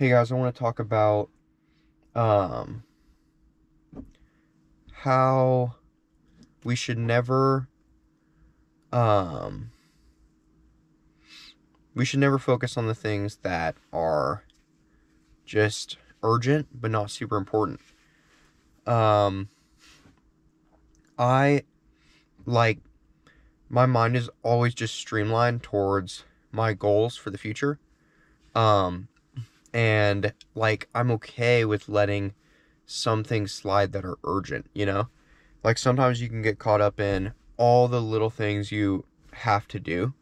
Hey guys, I want to talk about um, how we should never um, we should never focus on the things that are just urgent but not super important. Um, I like my mind is always just streamlined towards my goals for the future. Um, and like I'm okay with letting some things slide that are urgent, you know? Like sometimes you can get caught up in all the little things you have to do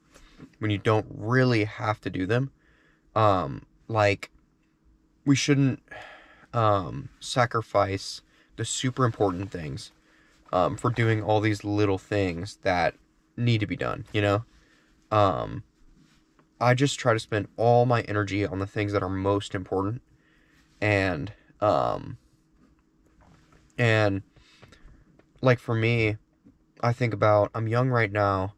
when you don't really have to do them. Like we shouldn't sacrifice the super important things for doing all these little things that need to be done, you know? Um, I just try to spend all my energy on the things that are most important and um and like for me, I think about I'm young right now.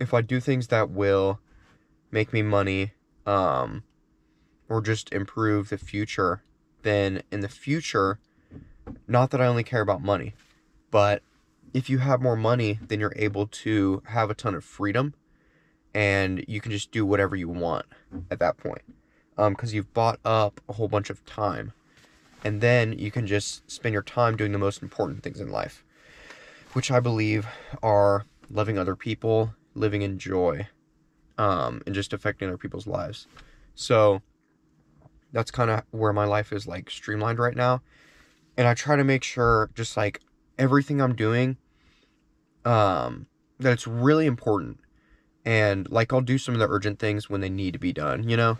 If I do things that will make me money, or just improve the future, then in the future, not that I only care about money, but if you have more money, then you're able to have a ton of freedom and you can just do whatever you want at that point. Because you've bought up a whole bunch of time, and then you can just spend your time doing the most important things in life, which I believe are loving other people, living in joy, and just affecting other people's lives. So that's kind of where my life is like streamlined right now. And I try to make sure just like everything I'm doing, that it's really important. And like I'll do some of the urgent things when they need to be done, you know?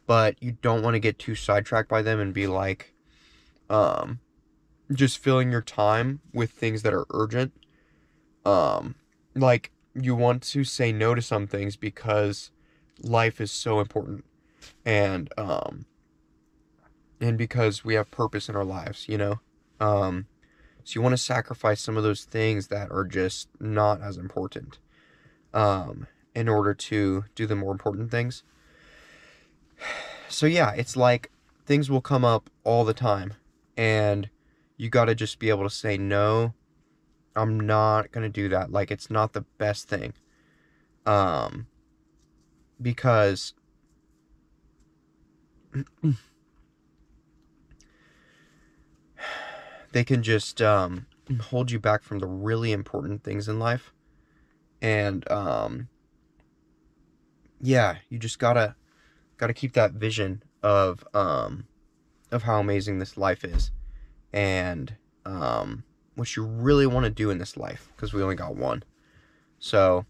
But you don't want to get too sidetracked by them and be like, um, just filling your time with things that are urgent. Um, like you want to say no to some things because life is so important. And, and because we have purpose in our lives, you know? Um, so you want to sacrifice some of those things that are just not as important, in order to do the more important things. So yeah, it's like things will come up all the time, and you got to just be able to say, no, I'm not going to do that. Like, it's not the best thing. Um, because they can just, hold you back from the really important things in life. And, yeah, you just gotta keep that vision of how amazing this life is, and what you really want to do in this life, because we only got one. So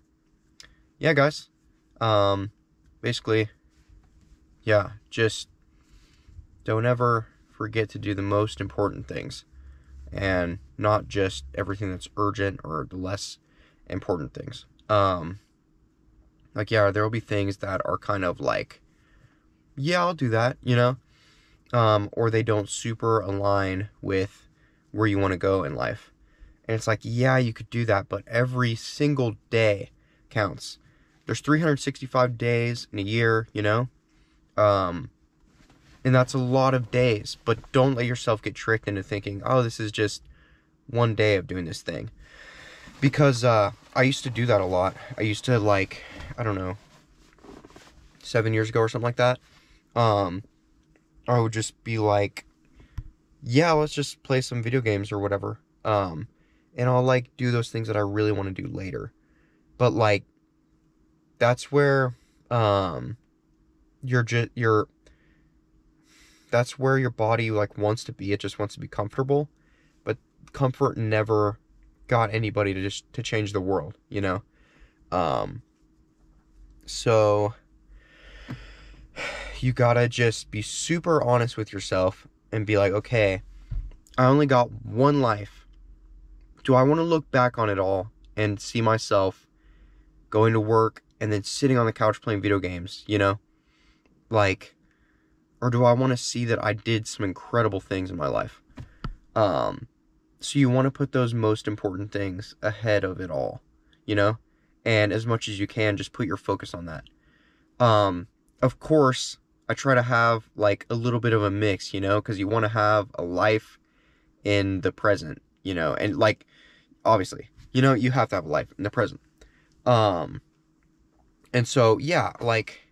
yeah, guys, um basically, yeah, just don't ever forget to do the most important things, and not just everything that's urgent or the less important things. Like, yeah, there will be things that are kind of like, yeah, I'll do that, you know? Or they don't super align with where you want to go in life. And it's like, yeah, you could do that, but every single day counts. There's 365 days in a year, you know? Um, and that's a lot of days, but don't let yourself get tricked into thinking, oh, this is just one day of doing this thing. Because, I used to do that a lot. I used to, like, I don't know, 7 years ago or something like that. I would just be like, yeah, let's just play some video games or whatever. And I'll like do those things that I really want to do later. But like that's where you're that's where your body like wants to be. It just wants to be comfortable. But comfort never got anybody to change the world, you know? Um so you gotta just be super honest with yourself and be like, okay, I only got one life. Do I want to look back on it all and see myself going to work and then sitting on the couch playing video games, you know? Like, or do I want to see that I did some incredible things in my life? Um, so you want to put those most important things ahead of it all, you know? And as much as you can, just put your focus on that. Of course, I try to have like a little bit of a mix, you know, because you want to have a life in the present, you know, and like obviously, you know, you have to have a life in the present. Um, and so yeah, like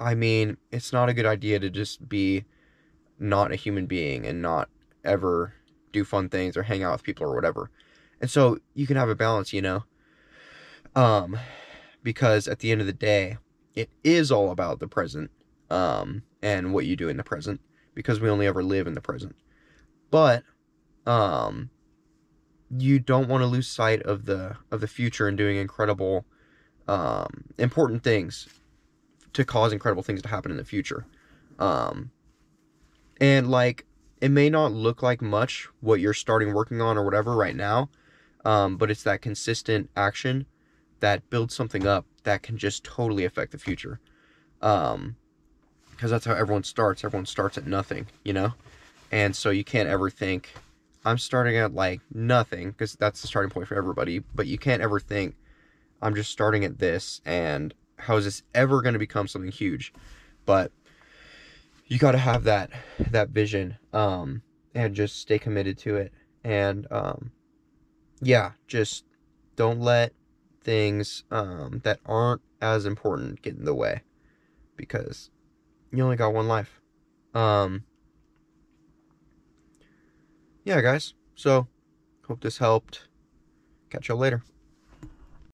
I mean, it's not a good idea to just be not a human being and not ever do fun things or hang out with people or whatever. And so you can have a balance, you know, um, because at the end of the day, it is all about the present, and what you do in the present, because we only ever live in the present. But um, you don't want to lose sight of the future and doing incredible, important things to cause incredible things to happen in the future. Um, and like it may not look like much what you're starting working on or whatever right now, but it's that consistent action that builds something up that can just totally affect the future. Um, because that's how everyone starts. Everyone starts at nothing, you know? And so you can't ever think, I'm starting at like nothing, because that's the starting point for everybody. But you can't ever think, I'm just starting at this, and how is this ever going to become something huge? But you got to have that vision, and just stay committed to it. And yeah, just don't let things that aren't as important get in the way, because you only got one life. Um, yeah, guys. So, hope this helped. Catch y'all later.